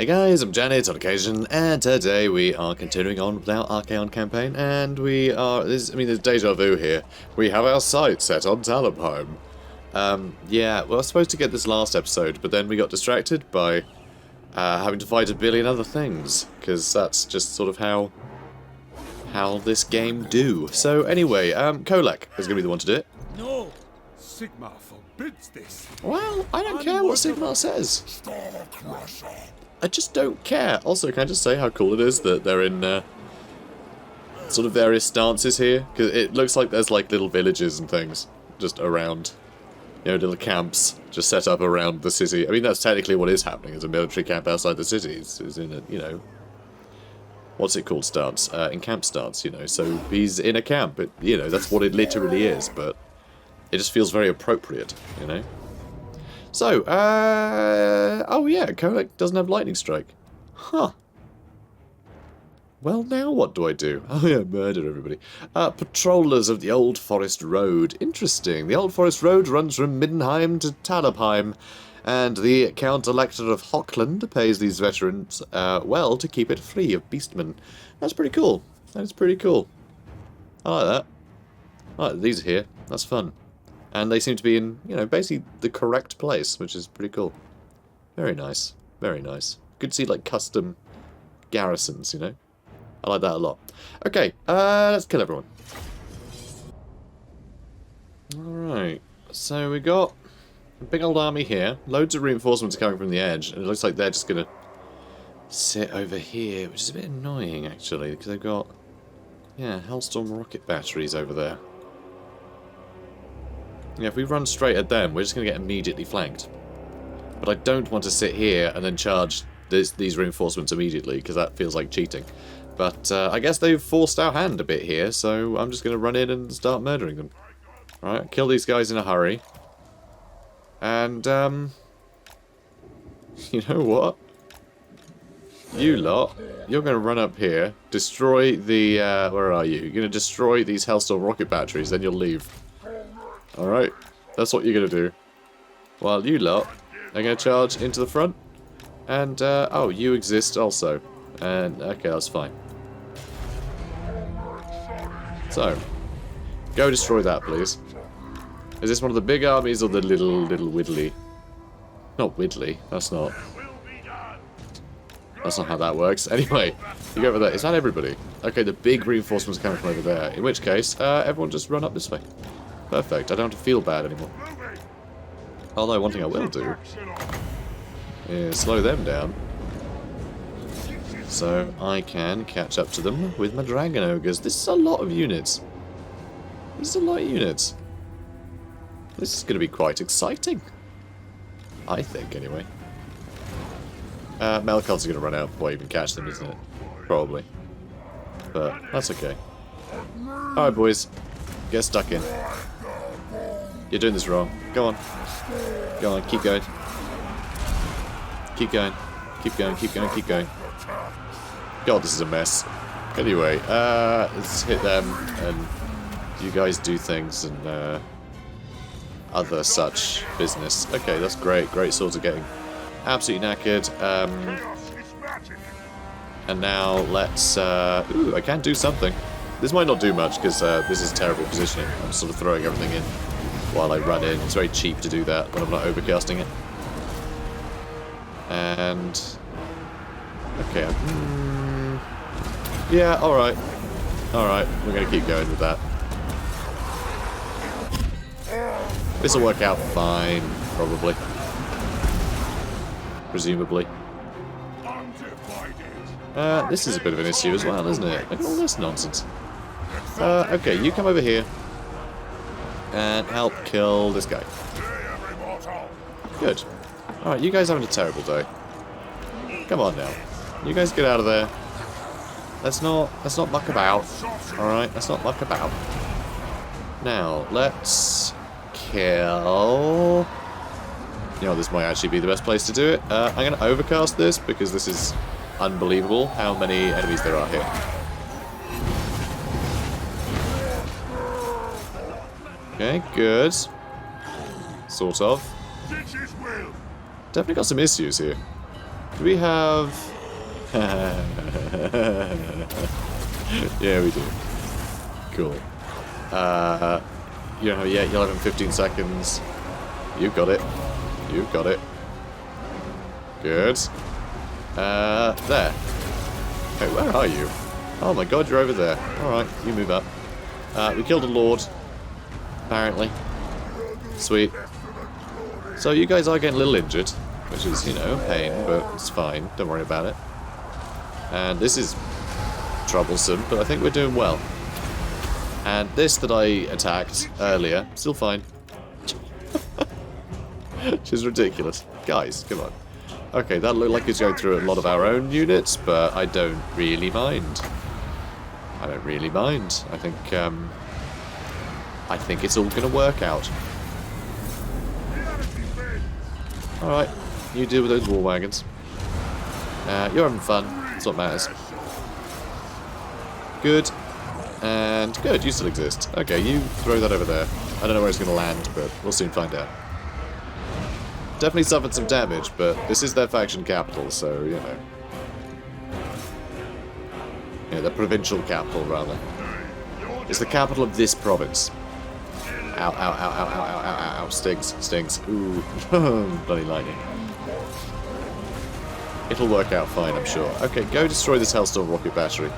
Hey guys, I'm Untitled Chapter, and today we are continuing on with our Archaon campaign, and we are, there's deja vu here. We have our sights set on Talabheim. Yeah, we were supposed to get this last episode, but then we got distracted by having to fight a billion other things, because that's just sort of how this game do. So anyway, Kolek is going to be the one to do it. No! Sigmar forbids this. Well, I don't care what Sigmar says. I just don't care. Also, can I just say how cool it is that they're in sort of various stances here? Because it looks like there's like little villages and things just around, you know, little camps just set up around the city. I mean, that's technically what is happening. Is a military camp outside the city. It's in a, you know, what's it called, stance? In camp stance, you know. So he's in a camp. You know, that's what it literally is. But it just feels very appropriate, you know. So, oh yeah, Kolek doesn't have lightning strike. Huh. Well, now what do I do? Oh yeah, murder everybody. Patrollers of the Old Forest Road. Interesting. The Old Forest Road runs from Middenheim to Talabheim, and the Count-Elector of Hochland pays these veterans well to keep it free of beastmen. That's pretty cool. That's pretty cool. I like that. I like that these are here. That's fun. And they seem to be in, you know, basically the correct place, which is pretty cool. Very nice. Very nice. Good to see, like, custom garrisons, you know? I like that a lot. Okay, let's kill everyone. Alright. So we got a big old army here. Loads of reinforcements coming from the edge. And it looks like they're just going to sit over here, which is a bit annoying, actually, because they've got, yeah, Hellstorm rocket batteries over there. Yeah, if we run straight at them, we're just going to get immediately flanked. But I don't want to sit here and then charge these reinforcements immediately, because that feels like cheating. But I guess they've forced our hand a bit here, so I'm just going to run in and start murdering them. Alright, kill these guys in a hurry. And, you know what? You lot, you're going to run up here, destroy the, where are you? You're going to destroy these Hellstorm rocket batteries, then you'll leave. Alright, that's what you're going to do. While you lot are going to charge into the front. And, oh, you exist also. And, okay, that's fine. So, go destroy that, please. Is this one of the big armies or the little whiddly? Not whiddly, that's not. That's not how that works. Anyway, you go over there. Is that everybody? Okay, the big reinforcements coming from over there. In which case, everyone just run up this way. Perfect, I don't have to feel bad anymore. Although, one thing I will do is slow them down, so I can catch up to them with my Dragon Ogres. This is a lot of units. This is a lot of units. This is going to be quite exciting. I think, anyway. Melkarts are going to run out before I even catch them, isn't it? Probably. But, that's okay. Alright, boys. Get stuck in. You're doing this wrong. Go on. Go on, keep going. Keep going. Keep going, keep going, keep going. God, this is a mess. Anyway, let's hit them, and you guys do things, and other such business. Okay, that's great. Great swords are getting absolutely knackered. And now let's... ooh, I can do something. This might not do much, because this is terrible positioning. I'm sort of throwing everything in while I run in. It's very cheap to do that when I'm not overcasting it. And... okay. Yeah, alright. Alright, we're going to keep going with that. This will work out fine, probably. Presumably. This is a bit of an issue as well, isn't it? Look at all this nonsense. Okay, you come over here and help kill this guy. Good. Alright, you guys having a terrible day. Come on now. You guys get out of there. Let's not muck about. Alright, let's not muck about. Now, let's kill... you know, this might actually be the best place to do it. I'm going to overcast this because this is unbelievable how many enemies there are here. Okay, good. Sort of. Definitely got some issues here. Do we have... Yeah, we do. Cool. You know, yeah, you'll have in 15 seconds. You've got it. You've got it. Good. There. Okay, where are you? Oh my god, you're over there. Alright, you move up. We killed a lord. Apparently. Sweet. So you guys are getting a little injured, which is, you know, a pain, but it's fine. Don't worry about it. And this is troublesome, but I think we're doing well. And this that I attacked earlier, still fine. Which is ridiculous. Guys, come on. Okay, that looked like it's going through a lot of our own units, but I don't really mind. I don't really mind. I think it's all going to work out. Alright, you deal with those war wagons. You're having fun. That's what matters. Good. And good, you still exist. Okay, you throw that over there. I don't know where it's going to land, but we'll soon find out. Definitely suffered some damage, but this is their faction capital, so, you know. Yeah, the provincial capital, rather. It's the capital of this province. Ow, ow, ow, ow, ow, ow, ow, ow. Stings, stings. Ooh. Bloody lightning. It'll work out fine, I'm sure. Okay, go destroy this Hellstorm rocket battery.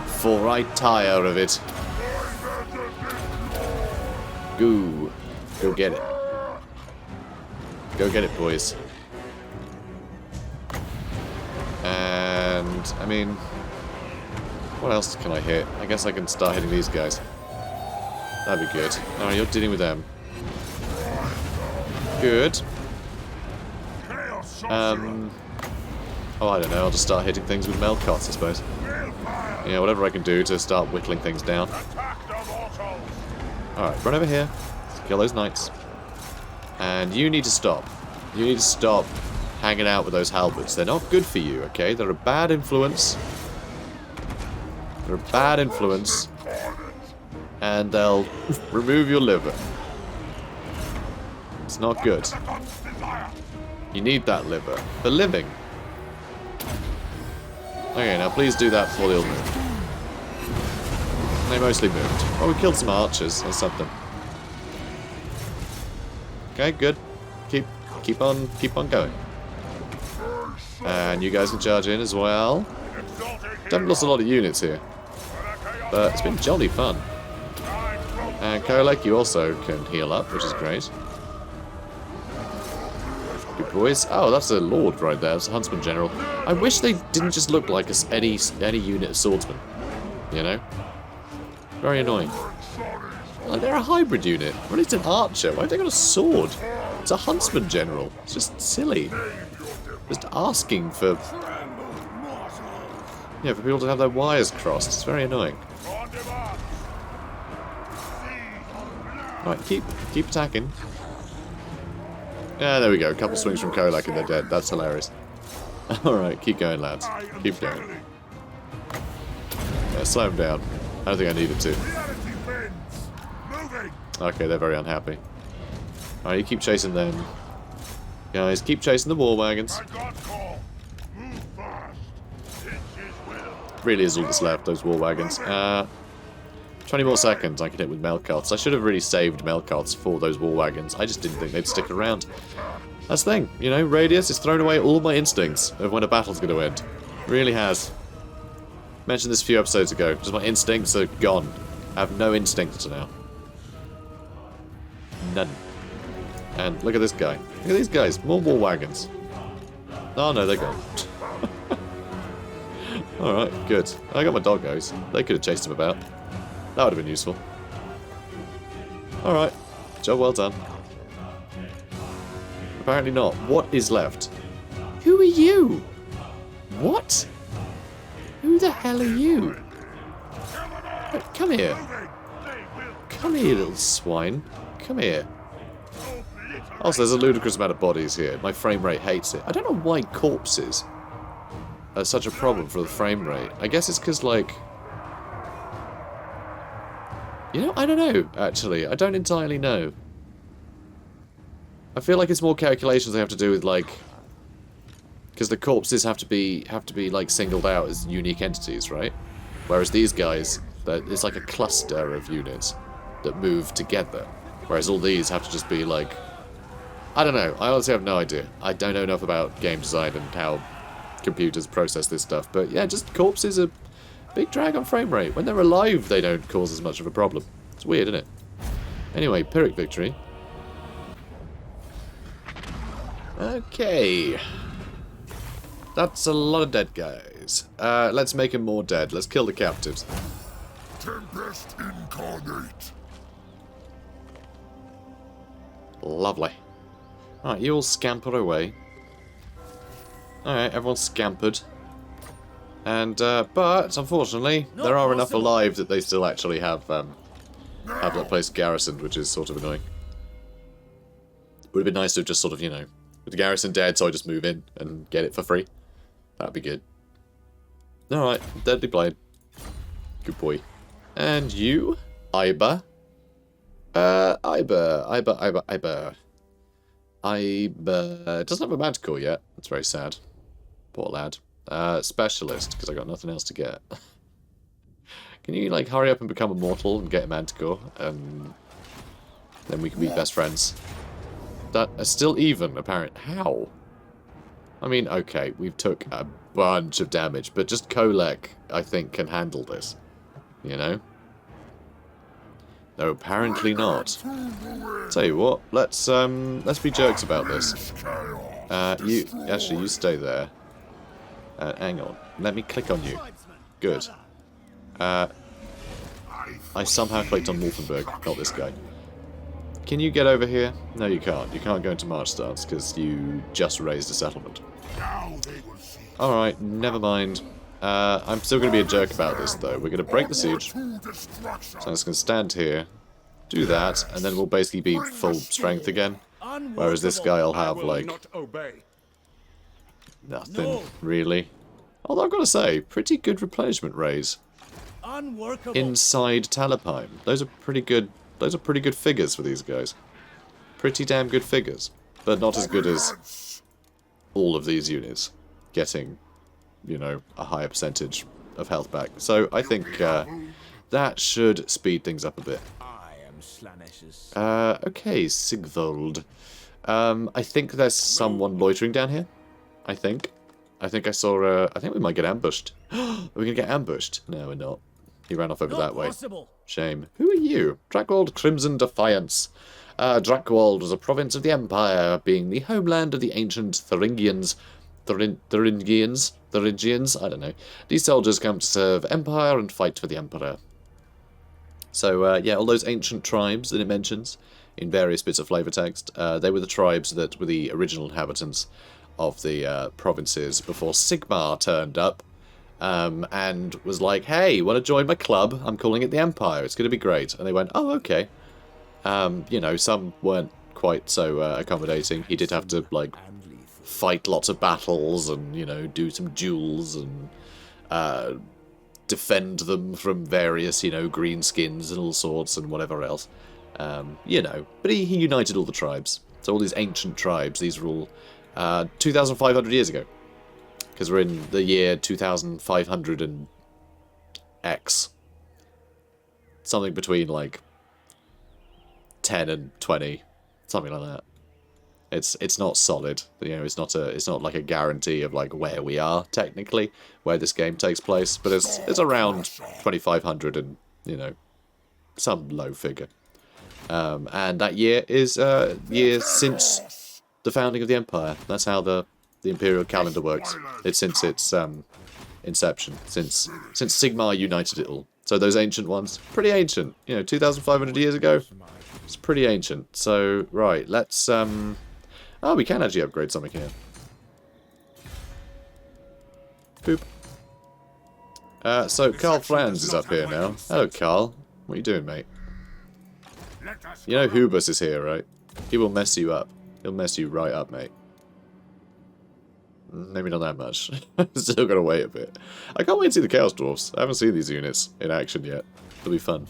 For I tire of it. Goo. Go get it. Go get it, boys. And, I mean, what else can I hit? I guess I can start hitting these guys. That'd be good. Alright, you're dealing with them. Good. Oh, I don't know, I'll just start hitting things with Melkots, I suppose. Yeah, whatever I can do to start whittling things down. Alright, run over here. Let's kill those knights. And you need to stop. You need to stop hanging out with those halberds. They're not good for you, okay? They're a bad influence. They're a bad influence. And they'll remove your liver. It's not good. You need that liver. For living. Okay, now please do that before they all move. They mostly moved. Oh, we killed some archers or something. Okay, good. Keep on going. And you guys can charge in as well. Haven't lost a lot of units here, but it's been jolly fun. And Kolek, you also can heal up, which is great. Good boys. Oh, that's a lord right there. It's a huntsman general. I wish they didn't just look like any unit of swordsmen. You know? Very annoying. Like, they're a hybrid unit. Or at least an archer. Why have they got a sword? It's a huntsman general. It's just silly. Just asking for... Yeah, for people to have their wires crossed. It's very annoying. Alright, keep attacking. Yeah, there we go. A couple swings from Kolek and they're dead. That's hilarious. Alright, keep going, lads. Keep going. Yeah, slow them down. I don't think I needed to. Okay, they're very unhappy. Alright, you keep chasing them. Guys, keep chasing the war wagons. Really is all that's left, those war wagons. 20 more seconds I can hit with Melkots. I should have really saved Melkots for those war wagons. I just didn't think they'd stick around. That's the thing, you know, Radious has thrown away all my instincts of when a battle's going to end. Really has. Mentioned this a few episodes ago. Just my instincts are gone. I have no instincts now. None. And look at this guy. Look at these guys. More war wagons. Oh no, they're gone. Alright, good. I got my doggos. They could have chased him about. That would have been useful. Alright. Job well done. Apparently not. What is left? Who are you? What? Who the hell are you? Come here. Come here, little swine. Come here. Also, there's a ludicrous amount of bodies here. My frame rate hates it. I don't know why corpses are such a problem for the frame rate. I guess it's because, like... You know, I don't know, actually. I don't entirely know. I feel like it's more calculations they have to do with, like... Because the corpses have to be like singled out as unique entities, right? Whereas these guys, it's like a cluster of units that move together. Whereas all these have to just be like, I don't know. I honestly have no idea. I don't know enough about game design and how computers process this stuff. But yeah, just corpses are a big drag on frame rate. When they're alive, they don't cause as much of a problem. It's weird, isn't it? Anyway, Pyrrhic Victory. Okay. That's a lot of dead guys. Let's make them more dead. Let's kill the captives. Tempest incarnate. Lovely. Alright, you all scamper away. Alright, everyone's scampered. And, but, unfortunately, there are enough alive that they still actually have that place garrisoned, which is sort of annoying. Would have been nice to have just sort of, you know, with the garrison dead, so I just move in and get it for free. That'd be good. Alright, Deadly Blade. Good boy. And you? Iber? Iber. Doesn't have a Manticore yet. That's very sad. Poor lad. Specialist, because I got nothing else to get. Can you, like, hurry up and become immortal and get a Manticore? And then we can be best friends. That are still even, apparently. How? I mean, okay, we've took a bunch of damage, but just Kolek, I think, can handle this. You know? No, apparently not. Tell you what, let's be jerks about this. You stay there. Hang on, let me click on you. Good. I somehow clicked on Wolfenberg, not this guy. Can you get over here? No, you can't. You can't go into March stance because you just raised a settlement. Alright, never mind. I'm still going to be a jerk about this, though. We're going to break the siege. So I'm just going to stand here, do that, and then we'll basically be full strength again. Whereas this guy will have, like, nothing, really. Although I've got to say, pretty good replenishment raise. Inside Talapime. Those are pretty good figures for these guys. Pretty damn good figures. But not as good as all of these units getting, you know, a higher percentage of health back. So I think that should speed things up a bit. Okay, Sigvold. I think there's someone loitering down here. I think I saw, I think we might get ambushed. Are we going to get ambushed? No, we're not. He ran off over that way. Shame. Who are you? Drakwold Crimson Defiance. Drakwold was a province of the Empire, being the homeland of the ancient Thuringians. Thuringians? I don't know. These soldiers come to serve Empire and fight for the Emperor. So, yeah, all those ancient tribes that it mentions in various bits of flavor text, they were the tribes that were the original inhabitants of the provinces before Sigmar turned up and was like, hey, want to join my club? I'm calling it the Empire. It's going to be great. And they went, oh, okay. You know, some weren't quite so accommodating. He did have to, like, fight lots of battles and, you know, do some duels and defend them from various, you know, greenskins and all sorts and whatever else. You know, but he united all the tribes. So all these ancient tribes, these were all 2,500 years ago. Because we're in the year 2,500 and X. Something between, like, 10 and 20. Something like that. It's not solid. You know, it's not like a guarantee of, like, where we are, technically, where this game takes place. But it's around 2,500 and, you know, some low figure. And that year is year since the founding of the Empire. That's how the Imperial calendar works. It's since its inception, since Sigmar united it all. So those ancient ones, pretty ancient. You know, 2,500 years ago, it's pretty ancient. So right, let's oh, we can actually upgrade something here. Boop. So Carl Franz is up here now. Hello, Carl. What are you doing, mate? You know Hubus is here, right? He will mess you up. He'll mess you right up, mate. Maybe not that much. Still gotta wait a bit. I can't wait to see the Chaos Dwarfs. I haven't seen these units in action yet. It'll be fun.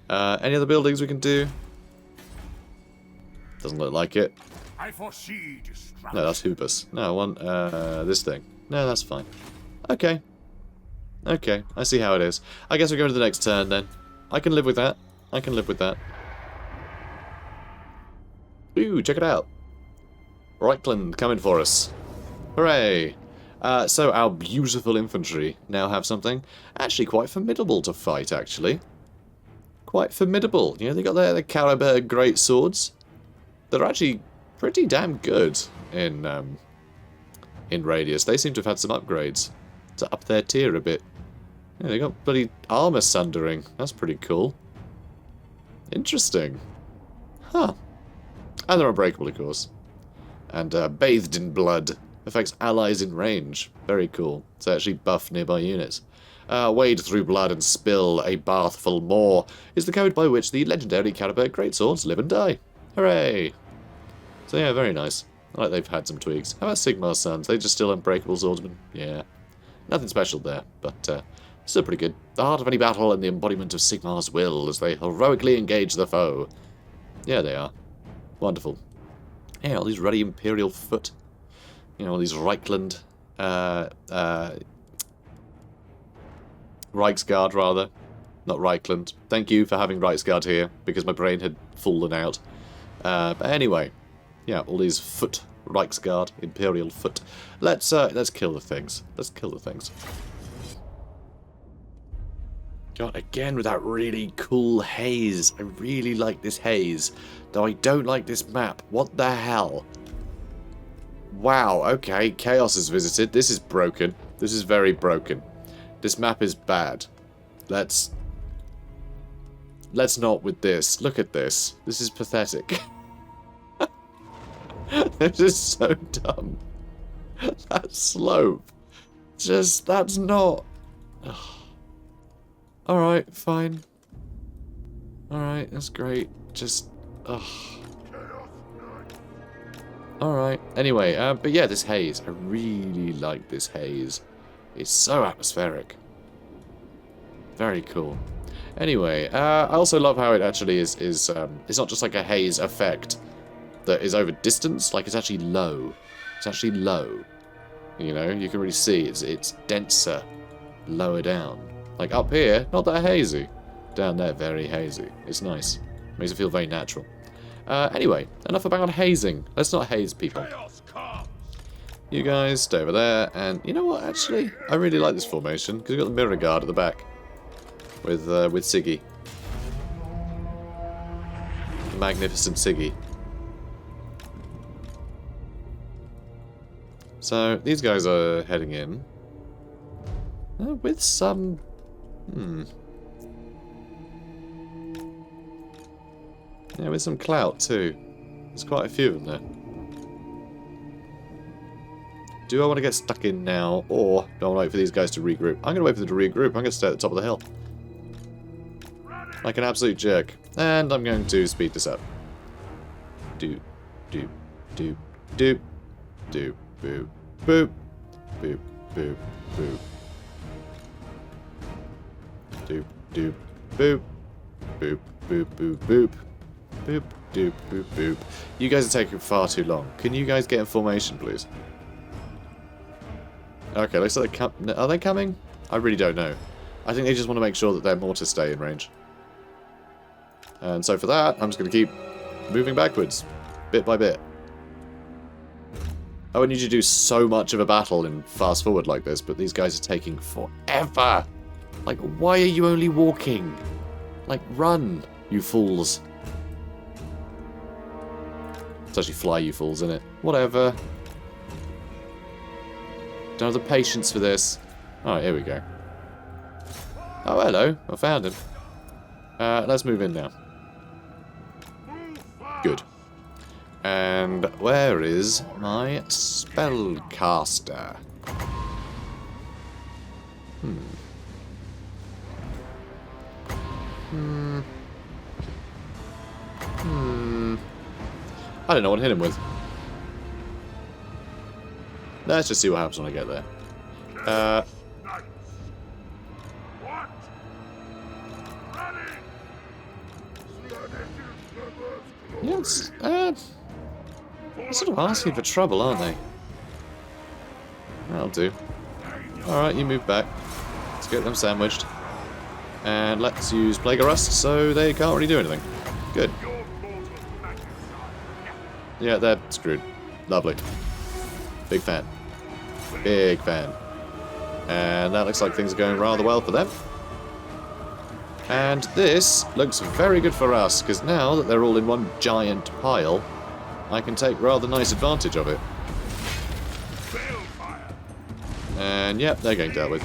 Any other buildings we can do? Doesn't look like it. I foresee destruction. No, that's Hubus. No, I want this thing. No, that's fine. Okay. Okay, I see how it is. I guess we go to the next turn then. I can live with that. I can live with that. Ooh, check it out. Reichland coming for us. Hooray! So our beautiful infantry now have something actually quite formidable to fight, actually. Quite formidable. You know, they got their caliber great swords. They're actually pretty damn good in Radious. They seem to have had some upgrades to up their tier a bit. Yeah, they got bloody armor sundering. That's pretty cool. Interesting. Huh. And they're unbreakable, of course. And bathed in blood. Affects allies in range. Very cool. So actually buff nearby units. Wade through blood and spill a bathful more is the code by which the legendary caliber greatswords live and die. Hooray! So yeah, very nice. I like they've had some tweaks. How about Sigmar's sons? They just still unbreakable swordsmen? Yeah. Nothing special there, but still pretty good. The heart of any battle and the embodiment of Sigmar's will as they heroically engage the foe. Yeah, they are. Wonderful. Yeah, all these ruddy Imperial foot. You know, all these Reichland, Reichsguard, rather. Not Reichland. Thank you for having Reichsguard here, because my brain had fallen out. But anyway, yeah, all these foot, Reichsguard, Imperial foot. Let's kill the things. Let's kill the things. God, again with that really cool haze. I really like this haze, though I don't like this map. What the hell? Wow, okay, Chaos is visited. This is broken. This is very broken. This map is bad. Let's not with this. Look at this. This is pathetic. This is so dumb. That slope. Just, that's not... Alright, fine. Alright, that's great. Just, Alright, anyway, but yeah, this haze. I really like this haze. It's so atmospheric. Very cool. Anyway, I also love how it actually is it's not just like a haze effect that is over distance, like it's actually low. It's actually low. You know, you can really see it's denser, lower down. Like up here, not that hazy. Down there, very hazy. It's nice. Makes it feel very natural. Anyway, enough about hazing. Let's not haze people. You guys stay over there, and you know what, actually? I really like this formation, because we've got the mirror guard at the back. With Siggy. The magnificent Siggy. So, these guys are heading in. With some... Yeah, with some clout too. There's quite a few of them there. Do I want to get stuck in now, or do I want to wait for these guys to regroup? I'm going to wait for them to regroup. I'm going to stay at the top of the hill. Like an absolute jerk. And I'm going to speed this up. Doop, doop, doop, doop, doop, boop, boop, boop, boop, boop. Doop, doop, boop, boop, boop, boop, boop. Boop, doop, boop, boop. You guys are taking far too long. Can you guys get in formation, please? Okay, looks like are they coming? I really don't know. I think they just want to make sure that their mortars stay in range. And so for that, I'm just going to keep moving backwards, bit by bit. I wouldn't need you to do so much of a battle in fast forward like this, but these guys are taking forever. Like, why are you only walking? Like, run, you fools. It's actually fly, you fools, isn't it? Whatever. Don't have the patience for this. Alright, here we go. Oh, hello. I found him. Let's move in now. Good. And where is my spellcaster? I don't know what to hit him with. Let's just see what happens when I get there. Yes. They're sort of asking for trouble, aren't they? That'll do. Alright, you move back. Let's get them sandwiched. And let's use Plague Arrest so they can't really do anything. Good. Yeah, they're screwed. Lovely. Big fan. Big fan. And that looks like things are going rather well for them. And this looks very good for us, because now that they're all in one giant pile, I can take rather nice advantage of it. And yep, they're getting dealt with.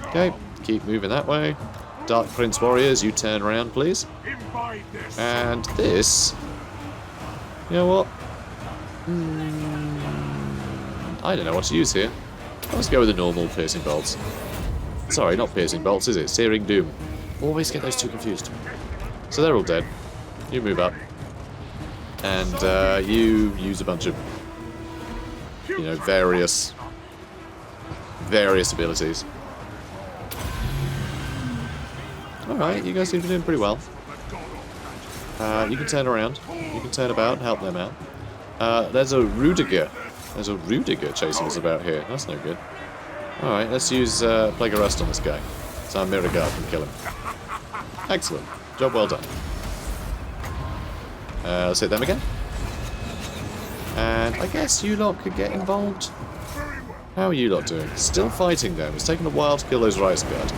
Okay, keep moving that way. Dark Prince Warriors, you turn around, please. And this... You know what? I don't know what to use here. Let's go with the normal Piercing Bolts. Sorry, not Piercing Bolts, is it? Searing Doom. Always get those two confused. So they're all dead. You move up. And you use a bunch of, you know, various abilities. Alright, you guys seem to be doing pretty well. You can turn around. You can turn about and help them out. There's a Rudiger. There's a Rudiger chasing us about here. That's no good. Alright, let's use Plague Arrest on this guy. So Mirror Guard can kill him. Excellent. Job well done. Let's hit them again. And I guess you lot could get involved. How are you lot doing? Still fighting them. It's taken a while to kill those Rice Guard.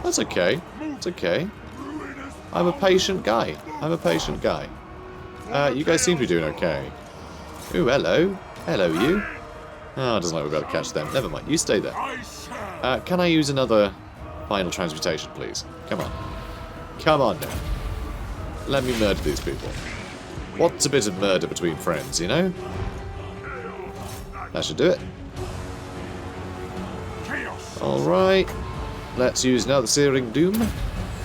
That's okay. It's okay. I'm a patient guy. I'm a patient guy. You guys seem to be doing okay. Ooh, hello. Hello, you. Oh, it doesn't like we've got to catch them. Never mind. You stay there. Can I use another final transmutation, please? Come on. Come on now. Let me murder these people. What's a bit of murder between friends, you know? That should do it. Alright. Let's use another Searing Doom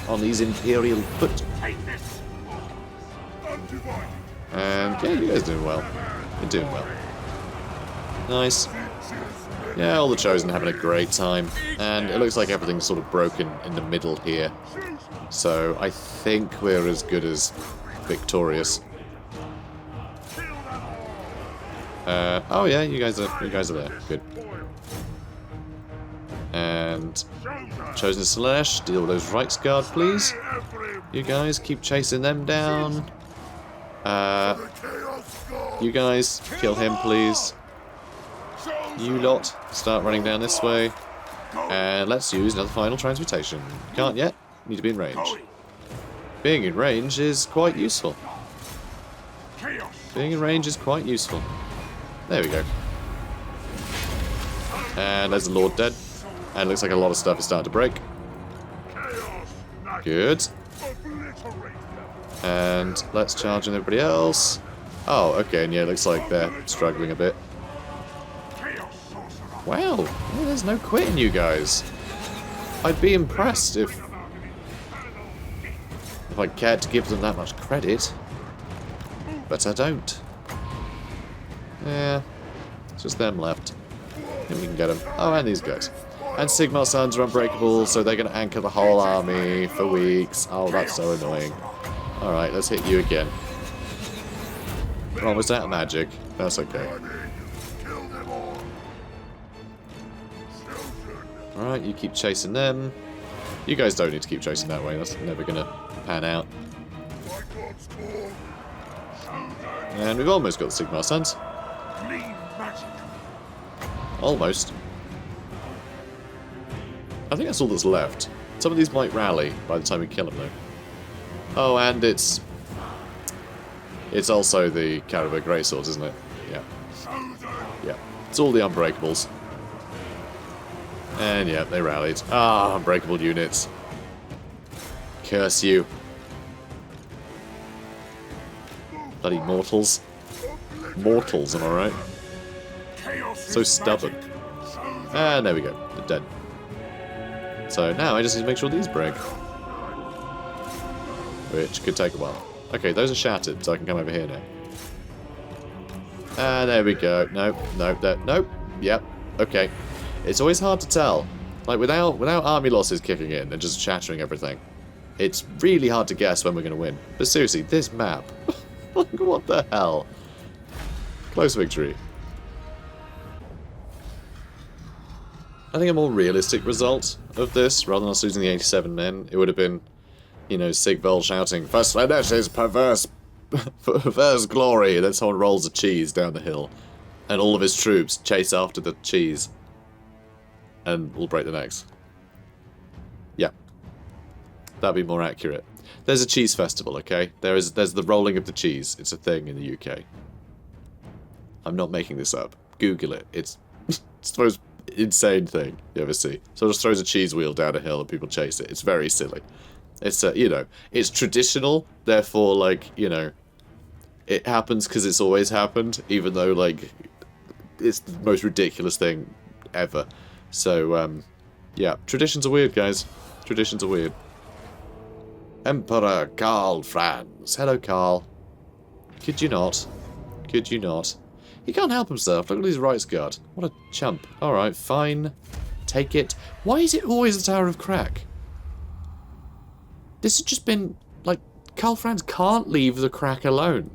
on these Imperial foot. And yeah, you guys are doing well. You're doing well. Nice. Yeah, all the Chosen having a great time. And it looks like everything's sort of broken in the middle here. So I think we're as good as victorious. Oh yeah, you guys are there. Good. And Chosen Slash, deal with those Rights Guard, please. You guys keep chasing them down. You guys kill him, please. You lot start running down this way. And let's use another final transmutation. Can't yet. Need to be in range. Being in range is quite useful. Being in range is quite useful. There we go. And there's the Lord dead. And it looks like a lot of stuff is starting to break. Good. And let's charge on everybody else. Oh, okay, and yeah, it looks like they're struggling a bit. Wow, yeah, there's no quitting, you guys. I'd be impressed if I cared to give them that much credit. But I don't. Yeah, it's just them left. I think we can get them. Oh, and these guys. And Sigmar Suns are unbreakable, so they're going to anchor the whole army for weeks. Oh, that's so annoying. Alright, let's hit you again. We're almost out of magic. That's okay. Alright, you keep chasing them. You guys don't need to keep chasing that way. That's never going to pan out. And we've almost got the Sigmar Suns. Almost. I think that's all that's left. Some of these might rally by the time we kill them, though. Oh, and it's also the Caravan Greyswords, isn't it? Yeah. Yeah. It's all the Unbreakables. And yeah, they rallied. Ah, Unbreakable units. Curse you. Bloody mortals. Mortals, am I right? So stubborn. And there we go. They're dead. So now I just need to make sure these break. Which could take a while. Okay, those are shattered, so I can come over here now. And there we go. Nope, nope, nope. Yep, okay. It's always hard to tell. Like, without army losses kicking in and just shattering everything, it's really hard to guess when we're going to win. But seriously, this map, What the hell? Close victory. I think a more realistic result of this, rather than us losing the 87 men, it would have been, you know, Sigval shouting, "For Slanesh's perverse glory," and then someone rolls a cheese down the hill, and all of his troops chase after the cheese, and will break the necks. Yeah. That'd be more accurate. There's a cheese festival, okay? There's the rolling of the cheese. It's a thing in the UK. I'm not making this up. Google it. It's the most insane thing you ever see. Someone just throws a cheese wheel down a hill and people chase it. It's very silly. It's, you know, it's traditional, therefore, like, you know, it happens because it's always happened, even though, like, it's the most ridiculous thing ever. So, yeah, traditions are weird, guys. Traditions are weird. Emperor Karl Franz. Hello, Karl. Could you not? Could you not? He can't help himself. Look at his rights guard. What a chump. Alright, fine. Take it. Why is it always the Tower of Crack? This has just been, like, Karl Franz can't leave the crack alone.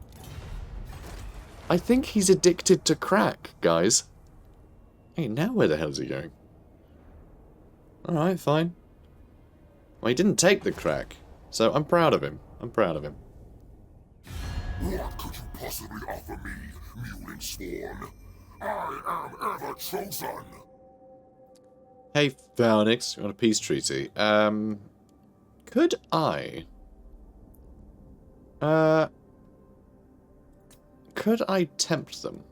I think he's addicted to crack, guys. Hey, now where the hell is he going? Alright, fine. Well, he didn't take the crack. So I'm proud of him. I'm proud of him. What could you possibly offer me, mewling sworn? I am Everchosen. Hey, Phoenix, you want a peace treaty? Could I tempt them?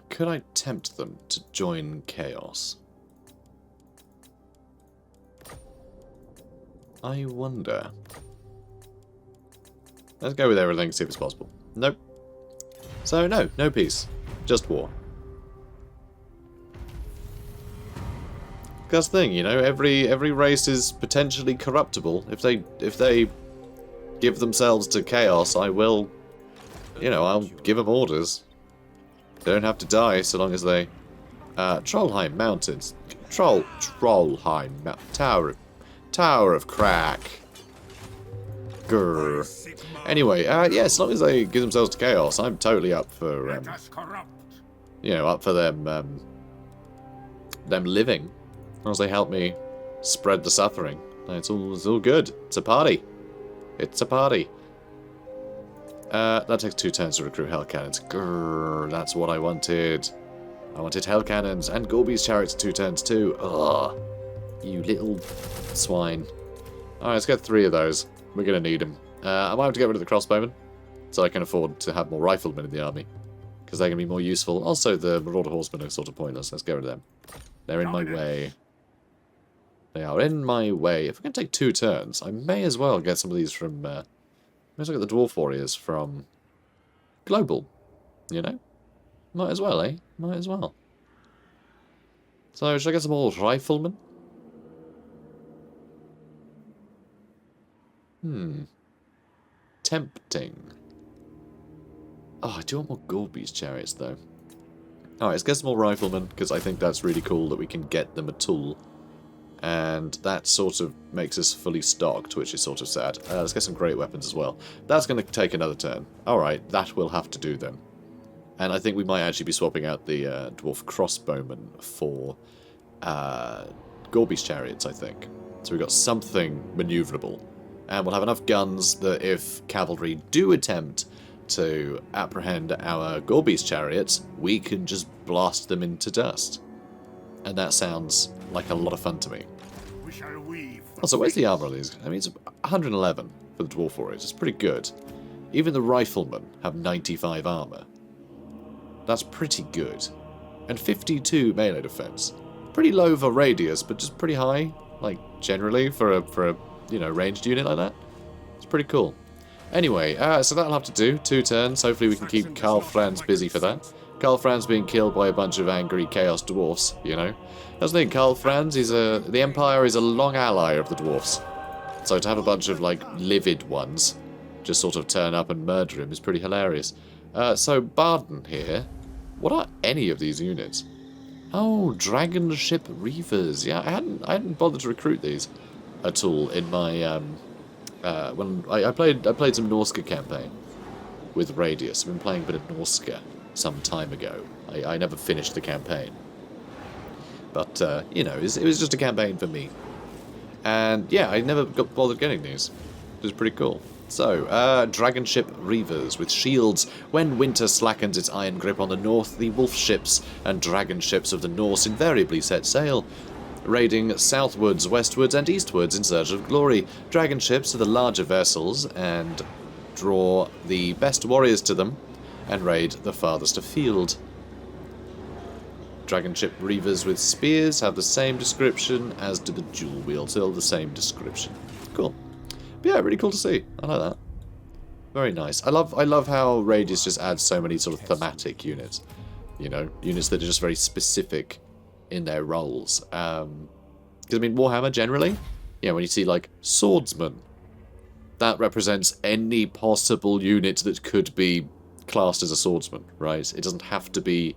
Could I tempt them to join Chaos? I wonder. Let's go with everything, see if it's possible. Nope. So no peace. Just war. That's the thing, you know, every race is potentially corruptible. If they give themselves to chaos, I will, you know, I'll give them orders. They don't have to die so long as they Trollheim Mountains. Trollheim Tower of Crack. Grr. Anyway, yeah, as long as they give themselves to chaos, I'm totally up for, you know, up for them living. As long as they help me spread the suffering. It's all good. It's a party. It's a party. That takes 2 turns to recruit hell cannons. Grrr, that's what I wanted. I wanted hell cannons and Gorby's chariots 2 turns too. Ugh. You little swine. Alright, let's get 3 of those. We're going to need them. I might have to get rid of the crossbowmen, so I can afford to have more riflemen in the army, because they're going to be more useful. Also, the Marauder Horsemen are sort of pointless. Let's get rid of them. They're in my way. They are in my way. If we're going to take 2 turns, I may as well get some of these from... may as well get the Dwarf Warriors from Global. You know? Might as well, eh? Might as well. So, should I get some more riflemen? Tempting. Oh, I do want more Gorby's chariots, though. Alright, let's get some more riflemen, because I think that's really cool that we can get them a tool. And that sort of makes us fully stocked, which is sort of sad. Let's get some great weapons as well. That's going to take another turn. Alright, that will have to do then. And I think we might actually be swapping out the Dwarf Crossbowmen for Gorby's chariots, I think. So we've got something maneuverable. And we'll have enough guns that if cavalry do attempt to apprehend our Gorby's chariots, we can just blast them into dust. And that sounds like a lot of fun to me. Also, where's the armor on these? I mean, it's 111 for the Dwarf Warriors. It's pretty good. Even the riflemen have 95 armor. That's pretty good. And 52 melee defense. Pretty low for Radious, but just pretty high, like, generally, for a you know, ranged unit like that. It's pretty cool. Anyway, so that'll have to do. 2 turns. Hopefully we can keep Karl Franz busy for that. Karl Franz being killed by a bunch of angry Chaos Dwarfs, you know. That's the thing, Karl Franz, the Empire is a long ally of the Dwarfs. So to have a bunch of, like, livid ones just sort of turn up and murder him is pretty hilarious. So Baden here. What are any of these units? Oh, Dragon Ship Reavers. Yeah, I hadn't bothered to recruit these at all in my when I played some Norska campaign with Radious. I've been playing a bit of Norska some time ago. I never finished the campaign. But, you know, it was just a campaign for me. And, yeah, I never got bothered getting these. It was pretty cool. So, dragon ship Reavers with shields. When winter slackens its iron grip on the north, the wolf ships and dragon ships of the Norse invariably set sail, raiding southwards, westwards, and eastwards in search of glory. Dragon ships are the larger vessels and draw the best warriors to them and raid the farthest afield. Dragon ship Reavers with spears have the same description as do the dual wield, still the same description. Cool. But yeah, really cool to see. I like that. Very nice. I love how Radious just adds so many sort of thematic units. You know, units that are just very specific in their roles. Because, I mean, Warhammer generally, you know, when you see, like, swordsman, that represents any possible unit that could be classed as a swordsman, right? It doesn't have to be,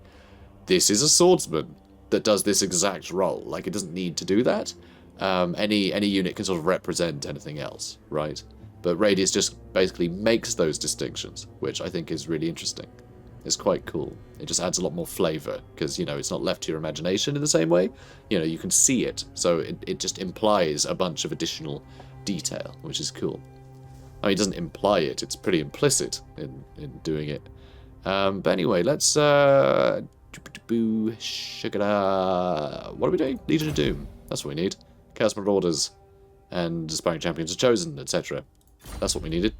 this is a swordsman that does this exact role. Like, it doesn't need to do that. Any unit can sort of represent anything else, right? But Radius just basically makes those distinctions, which I think is really interesting. It's quite cool. It just adds a lot more flavour, because, you know, it's not left to your imagination in the same way. You know, you can see it, so it just implies a bunch of additional detail, which is cool. I mean, it doesn't imply it, it's pretty implicit in doing it. But anyway, let's... what are we doing? Legion of Doom. That's what we need. Chaos Marauders and Aspiring Champions are chosen, etc. That's what we needed.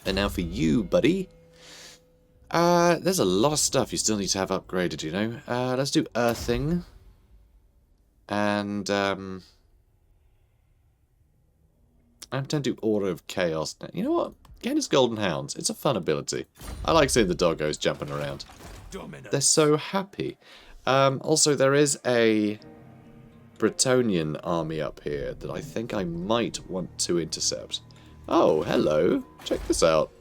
And now for you, buddy. There's a lot of stuff you still need to have upgraded, you know. Let's do Earthing. And, I'm going to do Aura of Chaos. You know what? Again, it's Golden Hounds. It's a fun ability. I like seeing the doggos jumping around. They're so happy. Also, there is a Bretonnian army up here that I think I might want to intercept. Oh, hello. Check this out.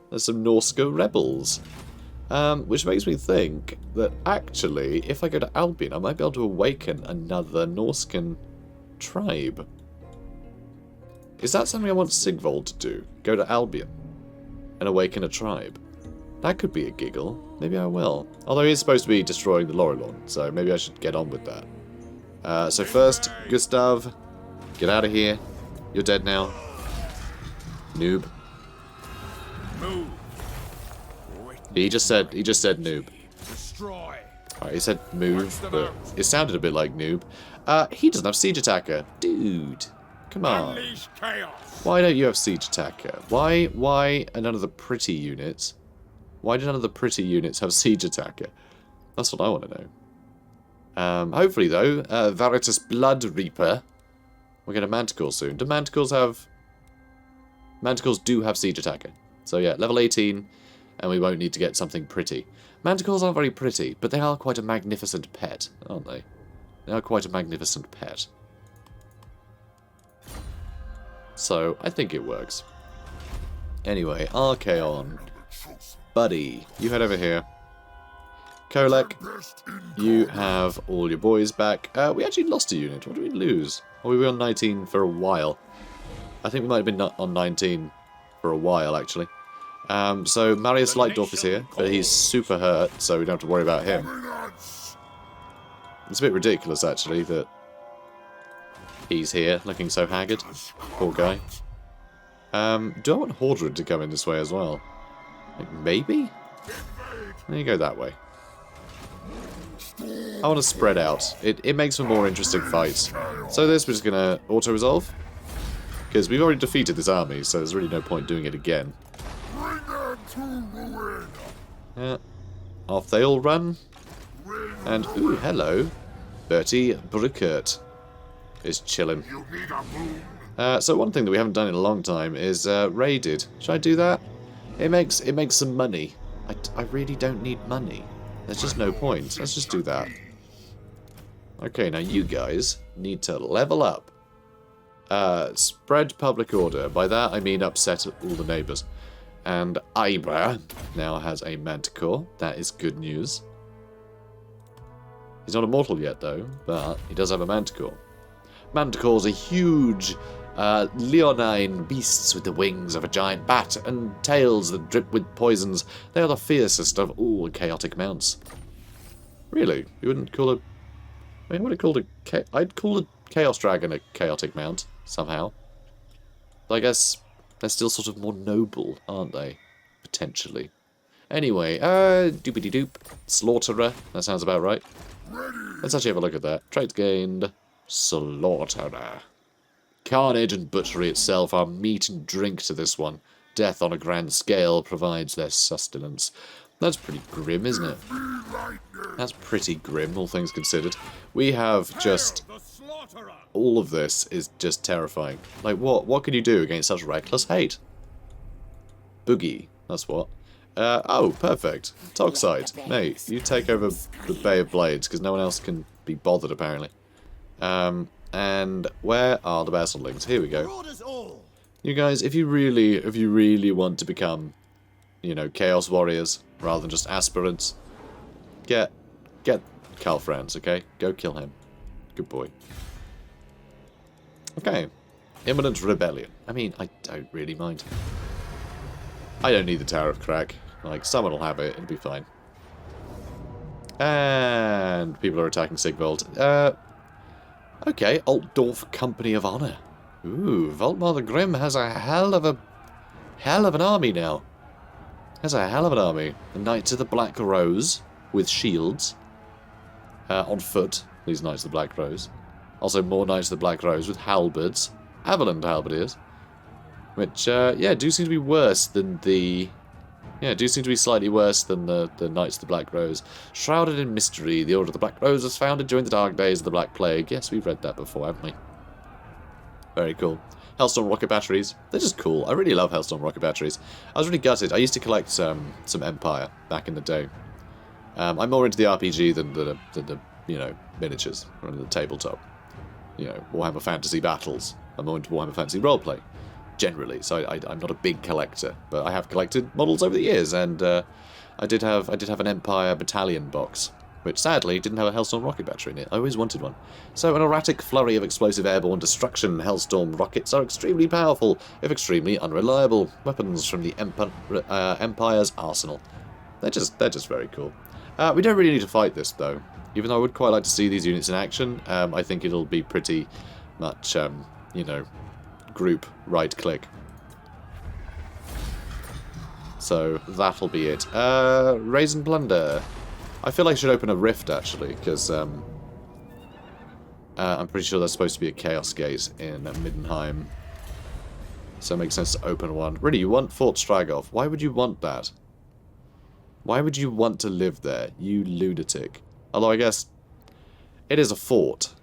There's some Norska rebels. Which makes me think that actually, if I go to Albion, I might be able to awaken another Norskan tribe. Is that something I want Sigvold to do? Go to Albion and awaken a tribe? That could be a giggle. Maybe I will. Although he's supposed to be destroying the Lorelorn, so maybe I should get on with that. So first, Gustav, get out of here. You're dead now. Noob. Move. He just said noob. Destroy. Alright, he said move, but it sounded a bit like noob. He doesn't have siege attacker. Dude, come on. Unleash chaos. Why don't you have siege attacker? Why are none of the pretty units? Why do none of the pretty units have siege attacker? That's what I want to know. Hopefully though, Veritas Blood Reaper. We'll get a Manticore soon. Do Manticores have... Manticores do have siege attacker. So yeah, level 18, and we won't need to get something pretty. Manticores aren't very pretty, but they are quite a magnificent pet, aren't they? They are quite a magnificent pet. So, I think it works. Anyway, Archaon. Buddy, you head over here. Kolek, you have all your boys back. We actually lost a unit. What did we lose? Oh, we were on 19 for a while. I think we might have been on 19 for a while, actually. So Marius Lightdorf is here, but he's super hurt, so we don't have to worry about him. It's a bit ridiculous, actually, that he's here, looking so haggard. Poor guy. Do I want Hordred to come in this way as well? Like, maybe? There you go that way. I want to spread out. It makes for more interesting fights. So this, we're just going to auto-resolve. Because we've already defeated this army, so there's really no point doing it again. Yeah. Off they all run. And, ooh, hello. Bertie Bruckert is chilling. So one thing that we haven't done in a long time is raided. Should I do that? It makes some money. I really don't need money. There's just no point. Let's just do that. Okay, now you guys need to level up. Spread public order. By that I mean upset all the neighbours. And Ibra now has a Manticore. That is good news. He's not immortal yet though, but he does have a Manticore. Manticores are huge Leonine beasts with the wings of a giant bat and tails that drip with poisons. They are the fiercest of all chaotic mounts. Really? You wouldn't call a... I mean, what would it call a... I'd call a Chaos Dragon a chaotic mount, somehow. But I guess they're still sort of more noble, aren't they? Potentially. Anyway, doopity-doop. Slaughterer. That sounds about right. Let's actually have a look at that. Traits gained. Slaughterer. Carnage and butchery itself are meat and drink to this one. Death on a grand scale provides their sustenance. That's pretty grim, isn't it? That's pretty grim, all things considered. We have just... all of this is just terrifying. Like, what can you do against such reckless hate? Boogie, that's what. Oh, perfect. Toxide, mate, you take over the Bay of Blades, because no one else can be bothered, apparently. And where are the Basildlings? Here we go. You guys, if you really want to become, you know, Chaos Warriors, rather than just aspirants, get Carl Franz, okay? Go kill him. Good boy. Okay. Imminent Rebellion. I mean, I don't really mind. I don't need the Tower of Crack. Like, someone will have it, it'll be fine. And people are attacking Sigvold. Okay, Altdorf Company of Honor. Ooh, Voltmar the Grim has a hell of an army now. Has a hell of an army. The Knights of the Black Rose with shields. On foot, these Knights of the Black Rose. Also more Knights of the Black Rose with halberds. Avaland halberdiers. Which, yeah, do seem to be worse than the... Yeah, do seem to be slightly worse than the Knights of the Black Rose. Shrouded in mystery, the Order of the Black Rose was founded during the dark days of the Black Plague. Yes, we've read that before, haven't we? Very cool. Hellstorm rocket batteries. They're just cool. I really love Hellstorm rocket batteries. I was really gutted. I used to collect some Empire back in the day. I'm more into the RPG than the you know, miniatures, or the tabletop. You know, Warhammer Fantasy Battles. I'm more into Warhammer Fantasy Roleplay, generally. So I'm not a big collector, but I have collected models over the years, and I did have an Empire Battalion box, which sadly didn't have a Hellstorm rocket battery in it. I always wanted one. So an erratic flurry of explosive airborne destruction. Hellstorm rockets are extremely powerful, if extremely unreliable. Weapons from the Empire's arsenal. They're just very cool. We don't really need to fight this, though. Even though I would quite like to see these units in action, I think it'll be pretty much, you know, group right-click. So that'll be it. Raise and Plunder. I feel like I should open a rift, actually, because I'm pretty sure there's supposed to be a Chaos Gate in Middenheim. So it makes sense to open one. Really, you want Fort Stragov. Why would you want that? Why would you want to live there, you lunatic? Although I guess it is a fort,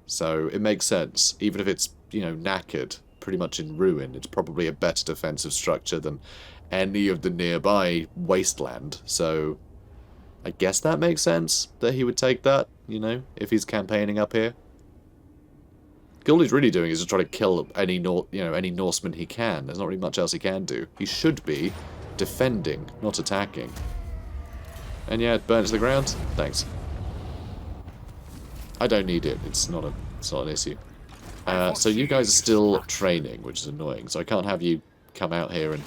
so it makes sense. Even if it's, you know, knackered, pretty much in ruin, it's probably a better defensive structure than any of the nearby wasteland. So I guess that makes sense that he would take that, you know, if he's campaigning up here. All he's really doing is just trying to kill any Norseman he can. There's not really much else he can do. He should be defending, not attacking. And yeah, it burns to the ground. Thanks. I don't need it. It's not an issue. So you guys are still training, which is annoying. So I can't have you come out here and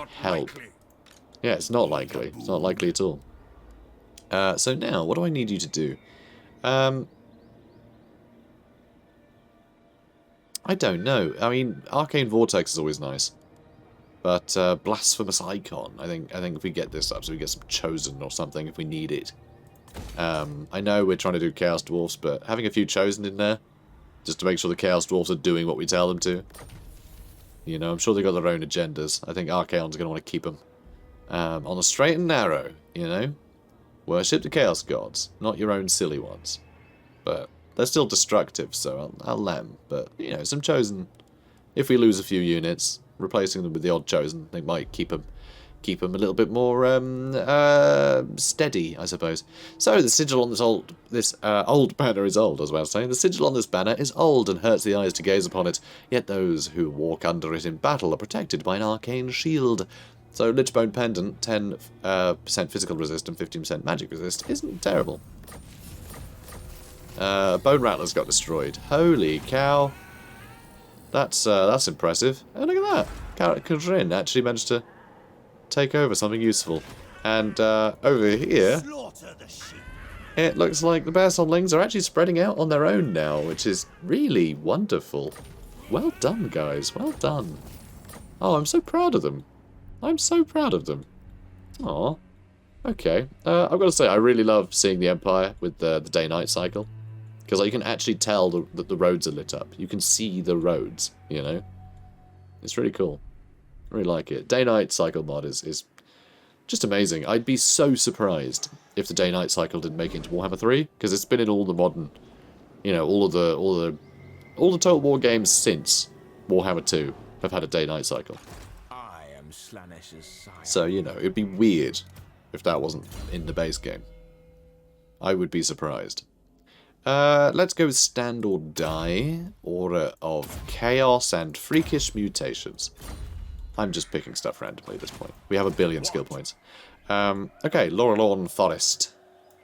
help. Yeah, it's not likely. It's not likely at all. So now, what do I need you to do? I don't know. I mean, Arcane Vortex is always nice. But Blasphemous Icon, I think if we get this up, so we get some Chosen or something if we need it. I know we're trying to do Chaos Dwarfs, but having a few Chosen in there, just to make sure the Chaos Dwarfs are doing what we tell them to. You know, I'm sure they've got their own agendas. I think Archaon's going to want to keep them on the straight and narrow, you know? Worship the Chaos Gods, not your own silly ones. But they're still destructive, so I'll let them. But, you know, some Chosen, if we lose a few units, replacing them with the odd Chosen, they might keep them a little bit more steady, I suppose. So the sigil on this old banner is old, as I was saying. The sigil on this banner is old and hurts the eyes to gaze upon it. Yet those who walk under it in battle are protected by an arcane shield. So Lichbone Pendant, 10% physical resist and 15% magic resist, isn't terrible. Bone Rattler's got destroyed. Holy cow! That's impressive. Oh, look at that. Kudrin actually managed to take over something useful. And over here, it looks like the bear songlings are actually spreading out on their own now, which is really wonderful. Well done, guys. Well done. Oh, I'm so proud of them. I'm so proud of them. Aw. Okay. I've got to say, I really love seeing the Empire with the day-night cycle. Because you can actually tell that the roads are lit up. You can see the roads, you know? It's really cool. I really like it. Day-night cycle mod is just amazing. I'd be so surprised if the day-night cycle didn't make it into Warhammer 3, because it's been in all the modern, you know, all the Total War games since Warhammer 2 have had a day-night cycle. I am Slanesh's sire. So, you know, it'd be weird if that wasn't in the base game. I would be surprised. Let's go with Stand or Die, Aura of Chaos, and Freakish Mutations. I'm just picking stuff randomly at this point. We have 1 billion skill points. Okay, Laurelorn Forest.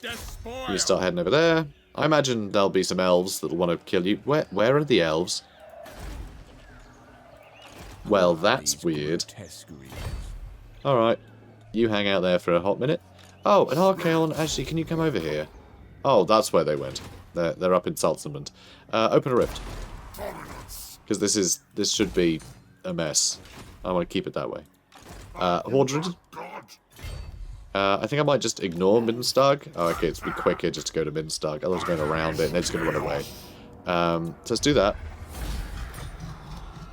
You start heading over there. I imagine there'll be some elves that'll want to kill you. Where are the elves? Well, that's weird. Alright, you hang out there for a hot minute. Oh, an Archaon, actually, can you come over here? Oh, that's where they went. They're up in Saltzman. Open a rift. Because this should be a mess. I want to keep it that way. Hordred. I think I might just ignore Minstag. Oh, okay, it's be quicker just to go to Minstag. Otherwise going around it and they're just going to run away. So let's do that.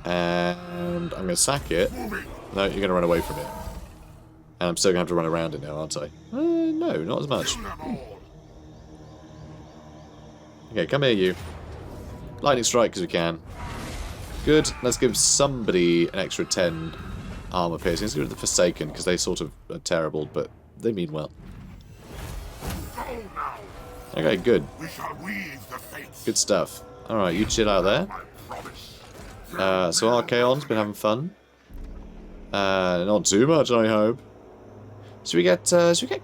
And I'm going to sack it. No, you're going to run away from it. And I'm still going to have to run around it now, aren't I? No, not as much. Okay, come here, you. Lightning strike, because we can. Good. Let's give somebody an extra 10 armor piercing. Let's give it to the Forsaken, because they sort of are terrible, but they mean well. Okay, good. Good stuff. Alright, you chill out there. So Archaon's been having fun. Not too much, I hope. Should we get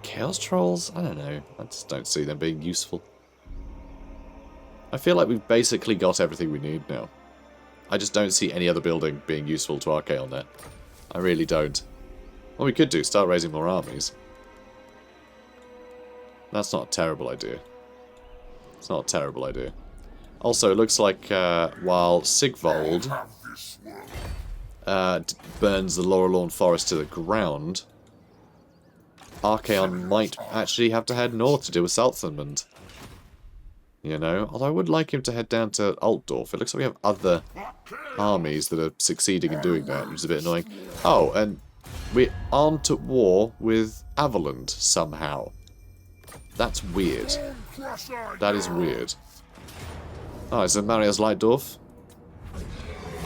Chaos Trolls? I don't know. I just don't see them being useful. I feel like we've basically got everything we need now. I just don't see any other building being useful to Archaon there. I really don't. What we could do, start raising more armies. That's not a terrible idea. It's not a terrible idea. Also, it looks like while Sigvold burns the Laurelorn Forest to the ground, Archaon might actually have to head north to deal with Saltzman. You know, although I would like him to head down to Altdorf. It looks like we have other armies that are succeeding in doing that, which is a bit annoying. Oh, and we aren't at war with Avaland somehow. That's weird. That is weird. Oh, is it Marius Leitdorf?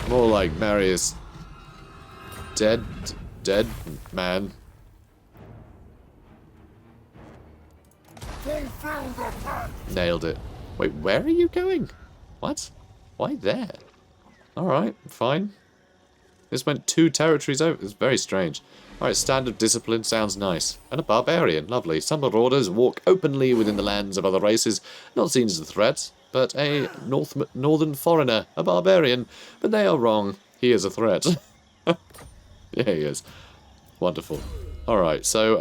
More like Marius... Dead man. Nailed it. Wait, where are you going? What? Why there? Alright, fine. This went 2 territories over. It's very strange. Alright, standard discipline sounds nice. And a barbarian, lovely. Some marauders walk openly within the lands of other races, not seen as a threat, but a northern foreigner, a barbarian. But they are wrong. He is a threat. Yeah, he is. Wonderful. Alright, so,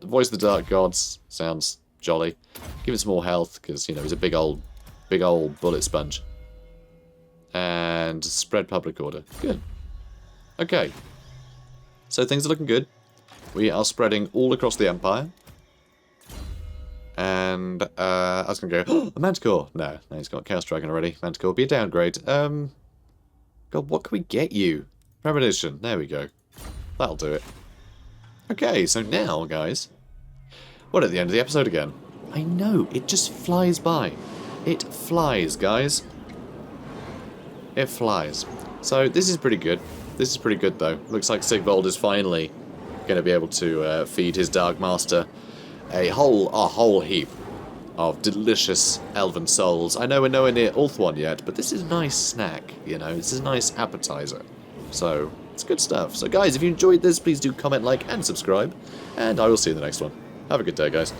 Voice of the Dark Gods sounds jolly. Give it some more health, because, you know, he's a big old bullet sponge. And spread public order. Good. Okay. So things are looking good. We are spreading all across the Empire. And, I was going to go, a Manticore! No, he's got Chaos Dragon already. Manticore, be a downgrade. God, what can we get you? Premonition, there we go. That'll do it. Okay, so now, guys, we're at the end of the episode again. I know, it just flies by. It flies, guys. It flies. So, this is pretty good. This is pretty good, though. Looks like Sigvold is finally going to be able to feed his Dark Master a whole heap of delicious elven souls. I know we're nowhere near Ulthuan yet, but this is a nice snack, you know. This is a nice appetizer. So, it's good stuff. So guys, if you enjoyed this, please do comment, like, and subscribe. And I will see you in the next one. Have a good day, guys.